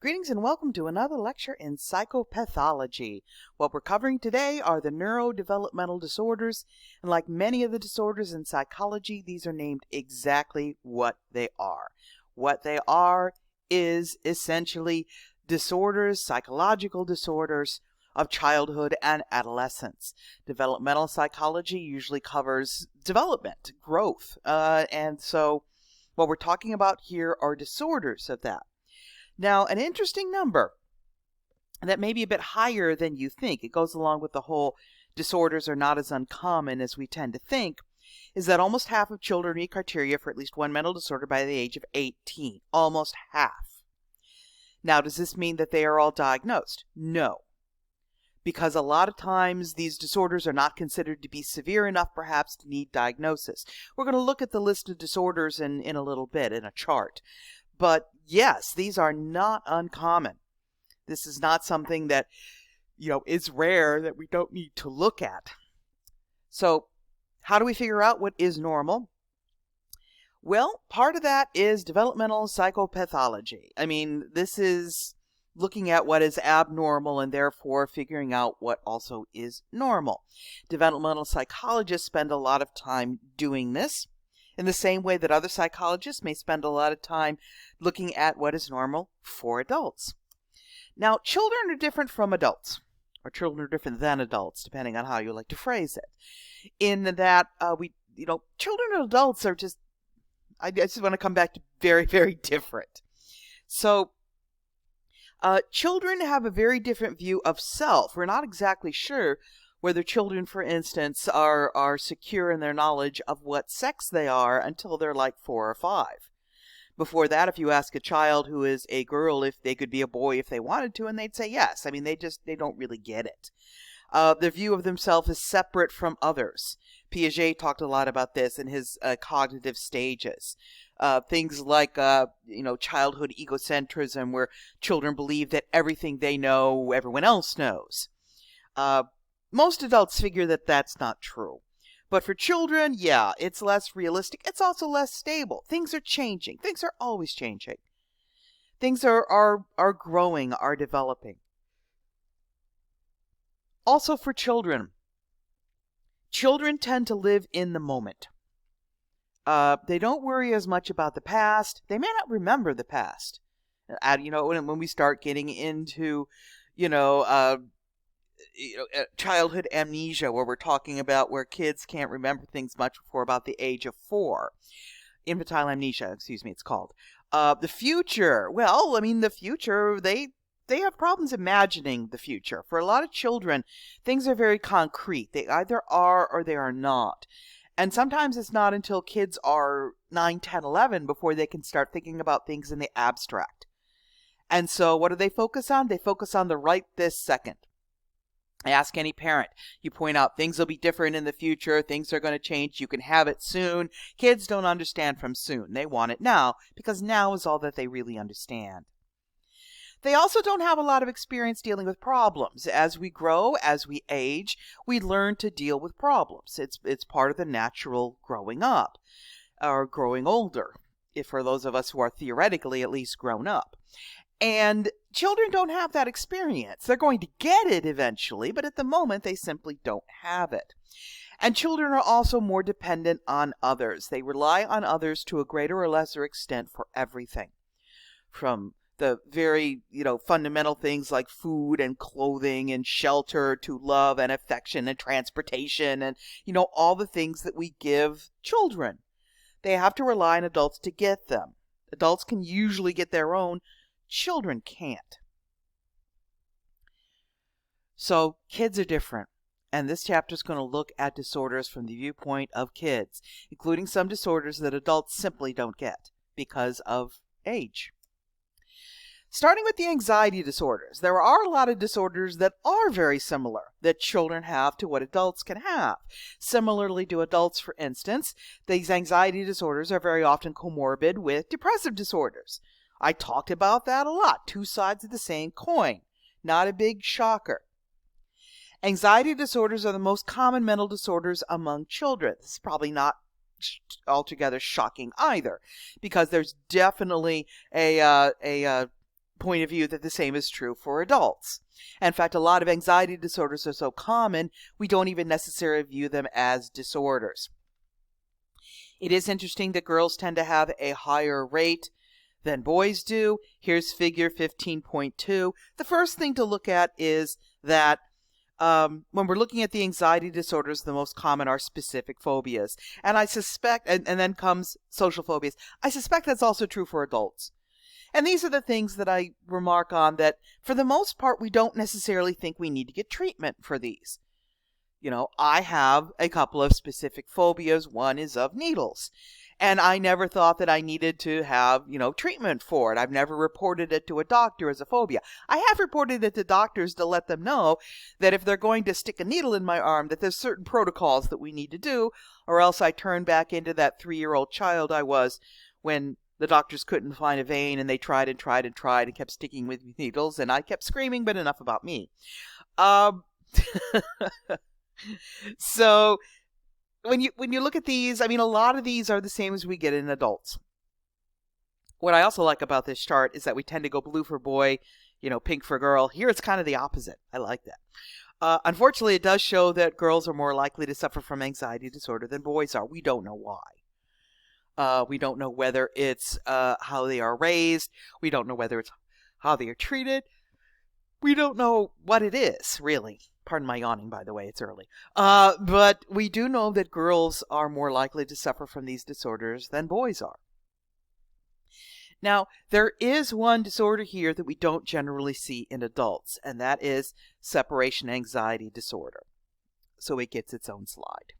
Greetings and welcome to another lecture in psychopathology. What we're covering today are the neurodevelopmental disorders, and like many of the disorders in psychology, these are named exactly what they are. What they are is essentially disorders, psychological disorders of childhood and adolescence. Developmental psychology usually covers development, growth, and so what we're talking about here are disorders of that. Now, an interesting number that may be a bit higher than you think, it goes along with the whole disorders are not as uncommon as we tend to think, is that almost half of children meet criteria for at least one mental disorder by the age of 18. Almost half. Now, does this mean that they are all diagnosed? No. Because a lot of times these disorders are not considered to be severe enough perhaps to need diagnosis. We're going to look at the list of disorders in a little bit in a chart. But yes, these are not uncommon. This is not something that, is rare that we don't need to look at. So how do we figure out what is normal? Well, part of that is developmental psychopathology. I mean, this is looking at what is abnormal and therefore figuring out what also is normal. Developmental psychologists spend a lot of time doing this, in the same way that other psychologists may spend a lot of time looking at what is normal for adults. Now, children are different from adults, or children are different than adults, depending on how you like to phrase it. In that, children and adults are I just want to come back to very, very different. So, children have a very different view of self. We're not exactly sure whether children, for instance, are secure in their knowledge of what sex they are until they're like 4 or 5. Before that, if you ask a child who is a girl if they could be a boy if they wanted to, and they'd say yes. I mean, they don't really get it. Their view of themselves is separate from others. Piaget talked a lot about this in his cognitive stages. Things like, childhood egocentrism, where children believe that everything they know, everyone else knows. Most adults figure that that's not true. But for children, yeah, it's less realistic. It's also less stable. Things are changing. Things are always changing. Things are growing, are developing. Also for children tend to live in the moment. They don't worry as much about the past. They may not remember the past. When we start getting into, childhood amnesia, where we're talking about where kids can't remember things much before about the age of 4. Infantile amnesia, it's called. The future, the future, they have problems imagining the future. For a lot of children, things are very concrete. They either are or they are not. And sometimes it's not until kids are 9, 10, 11 before they can start thinking about things in the abstract. And so what do they focus on? They focus on the right this second. Ask any parent. You point out things will be different in the future. Things are going to change. You can have it soon. Kids don't understand from soon. They want it now because now is all that they really understand. They also don't have a lot of experience dealing with problems. As we grow, as we age, we learn to deal with problems. It's part of the natural growing up or growing older, if for those of us who are theoretically at least grown up. And children don't have that experience. They're going to get it eventually, but at the moment they simply don't have it. And children are also more dependent on others. They rely on others to a greater or lesser extent for everything. From the very, fundamental things like food and clothing and shelter to love and affection and transportation and, all the things that we give children. They have to rely on adults to get them. Adults can usually get their own. Children can't. So kids are different. And this chapter is going to look at disorders from the viewpoint of kids, including some disorders that adults simply don't get because of age. Starting with the anxiety disorders, there are a lot of disorders that are very similar that children have to what adults can have. Similarly to adults, for instance, these anxiety disorders are very often comorbid with depressive disorders. I talked about that a lot. 2 sides of the same coin. Not a big shocker. Anxiety disorders are the most common mental disorders among children. This is probably not altogether shocking either, because there's definitely a point of view that the same is true for adults. In fact, a lot of anxiety disorders are so common, we don't even necessarily view them as disorders. It is interesting that girls tend to have a higher rate than boys do. Here's figure 15.2. The first thing to look at is that when we're looking at the anxiety disorders, the most common are specific phobias. And I suspect, and then comes social phobias. I suspect that's also true for adults. And these are the things that I remark on that, for the most part, we don't necessarily think we need to get treatment for these. You know, I have a couple of specific phobias. One is of needles. And I never thought that I needed to have, treatment for it. I've never reported it to a doctor as a phobia. I have reported it to doctors to let them know that if they're going to stick a needle in my arm, that there's certain protocols that we need to do, or else I turn back into that 3-year-old child I was when the doctors couldn't find a vein and they tried and tried and tried and kept sticking with needles, and I kept screaming, but enough about me. So when you look at these, I mean, a lot of these are the same as we get in adults. What I also like about this chart is that we tend to go blue for boy, pink for girl. Here it's kind of the opposite. I like that. Unfortunately, it does show that girls are more likely to suffer from anxiety disorder than boys are. We don't know why. We don't know whether it's how they are raised. We don't know whether it's how they are treated. We don't know what it is, really. Pardon my yawning, by the way, it's early. But we do know that girls are more likely to suffer from these disorders than boys are. Now, there is one disorder here that we don't generally see in adults, and that is separation anxiety disorder. So it gets its own slide.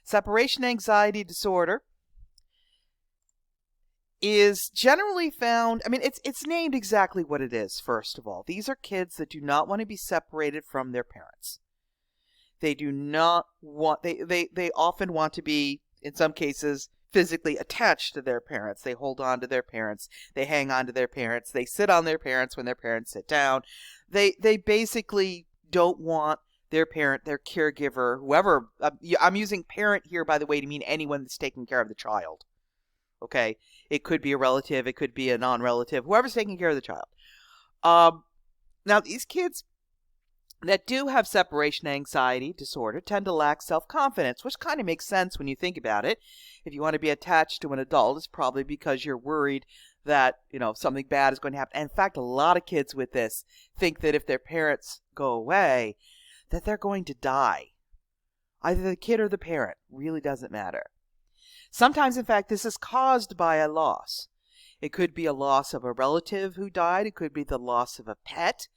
Separation anxiety disorder is generally found, it's named exactly what it is, first of all. These are kids that do not want to be separated from their parents. They do not want, they often want to be, in some cases, physically attached to their parents. They hold on to their parents. They hang on to their parents. They sit on their parents when their parents sit down. They basically don't want their parent, their caregiver, whoever, I'm using parent here, by the way, to mean anyone that's taking care of the child. Okay, it could be a relative, it could be a non-relative, whoever's taking care of the child. Now, these kids that do have separation anxiety disorder tend to lack self-confidence, which kind of makes sense when you think about it. If you want to be attached to an adult, it's probably because you're worried that, something bad is going to happen. And in fact, a lot of kids with this think that if their parents go away, that they're going to die. Either the kid or the parent, really doesn't matter. Sometimes, in fact, this is caused by a loss. It could be a loss of a relative who died. It could be the loss of a pet.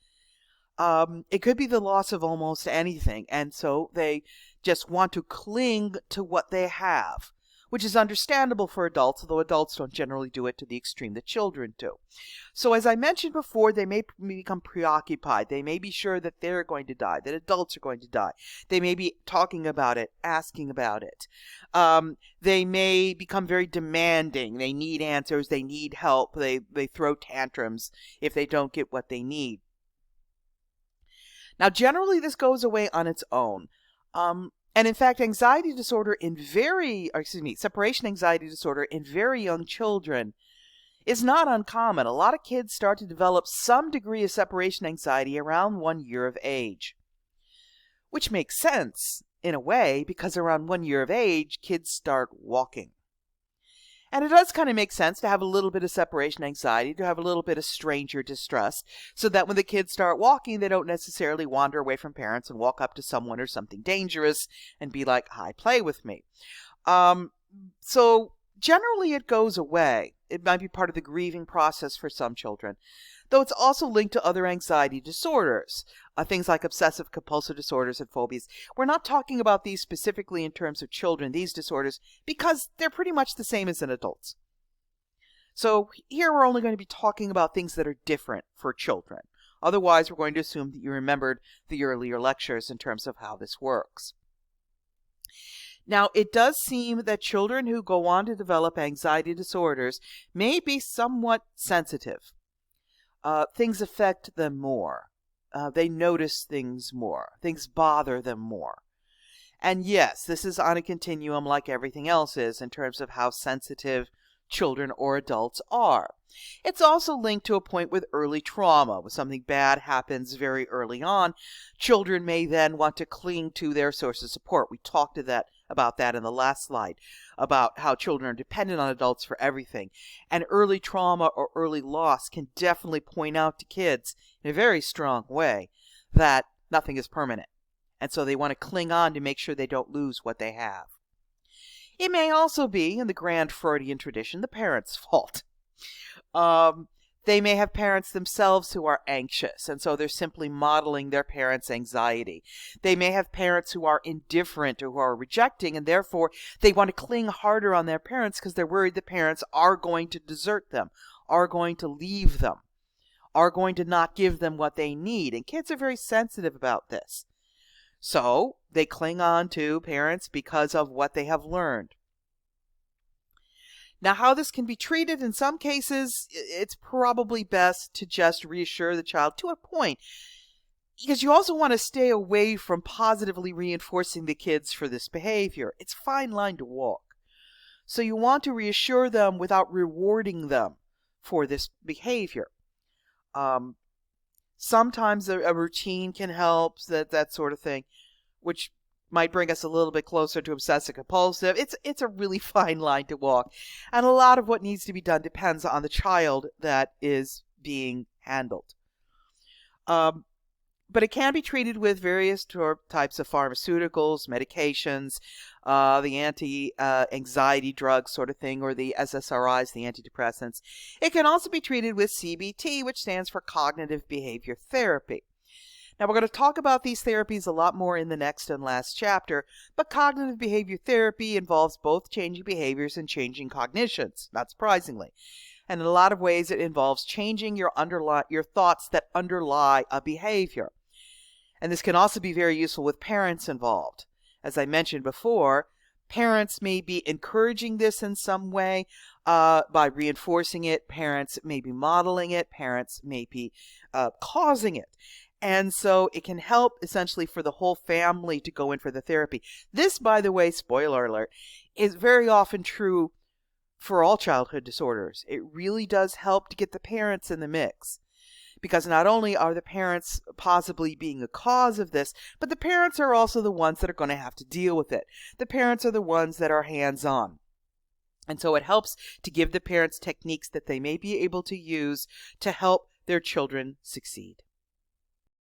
It could be the loss of almost anything. And so they just want to cling to what they have, which is understandable for adults, although adults don't generally do it to the extreme that children do. So as I mentioned before, they may become preoccupied. They may be sure that they're going to die, that adults are going to die. They may be talking about it, asking about it. They may become very demanding. They need answers. They need help. They throw tantrums if they don't get what they need. Now, generally, this goes away on its own. And in fact, separation anxiety disorder in very young children is not uncommon. A lot of kids start to develop some degree of separation anxiety around 1 year of age, which makes sense in a way because around 1 year of age, kids start walking. And it does kind of make sense to have a little bit of separation anxiety, to have a little bit of stranger distrust, so that when the kids start walking, they don't necessarily wander away from parents and walk up to someone or something dangerous and be like, hi, play with me. So generally it goes away. It might be part of the grieving process for some children, though it's also linked to other anxiety disorders, things like obsessive compulsive disorders and phobias. We're not talking about these specifically in terms of children, these disorders, because they're pretty much the same as in adults. So here we're only going to be talking about things that are different for children. Otherwise, we're going to assume that you remembered the earlier lectures in terms of how this works. Now, it does seem that children who go on to develop anxiety disorders may be somewhat sensitive. Things affect them more. They notice things more. Things bother them more. And yes, this is on a continuum like everything else is in terms of how sensitive children or adults are. It's also linked to a point with early trauma. When something bad happens very early on, children may then want to cling to their source of support. We talked about that in the last slide, about how children are dependent on adults for everything. And early trauma or early loss can definitely point out to kids in a very strong way that nothing is permanent. And so they want to cling on to make sure they don't lose what they have. It may also be, in the grand Freudian tradition, the parents' fault. They may have parents themselves who are anxious, and so they're simply modeling their parents' anxiety. They may have parents who are indifferent or who are rejecting, and therefore they want to cling harder on their parents because they're worried the parents are going to desert them, are going to leave them, are going to not give them what they need. And kids are very sensitive about this. So they cling on to parents because of what they have learned. Now, how this can be treated, in some cases, it's probably best to just reassure the child to a point, because you also want to stay away from positively reinforcing the kids for this behavior. It's a fine line to walk. So you want to reassure them without rewarding them for this behavior. Sometimes a routine can help, that sort of thing, which might bring us a little bit closer to obsessive compulsive. It's a really fine line to walk. And a lot of what needs to be done depends on the child that is being handled. But it can be treated with various types of pharmaceuticals, medications, the anti-anxiety drugs sort of thing, or the SSRIs, the antidepressants. It can also be treated with CBT, which stands for Cognitive Behavior Therapy. Now, we're going to talk about these therapies a lot more in the next and last chapter, but cognitive behavior therapy involves both changing behaviors and changing cognitions, not surprisingly. And in a lot of ways, it involves changing your thoughts that underlie a behavior. And this can also be very useful with parents involved. As I mentioned before, parents may be encouraging this in some way by reinforcing it. Parents may be modeling it. Parents may be causing it. And so it can help essentially for the whole family to go in for the therapy. This, by the way, spoiler alert, is very often true for all childhood disorders. It really does help to get the parents in the mix. Because not only are the parents possibly being the cause of this, but the parents are also the ones that are going to have to deal with it. The parents are the ones that are hands-on. And so it helps to give the parents techniques that they may be able to use to help their children succeed.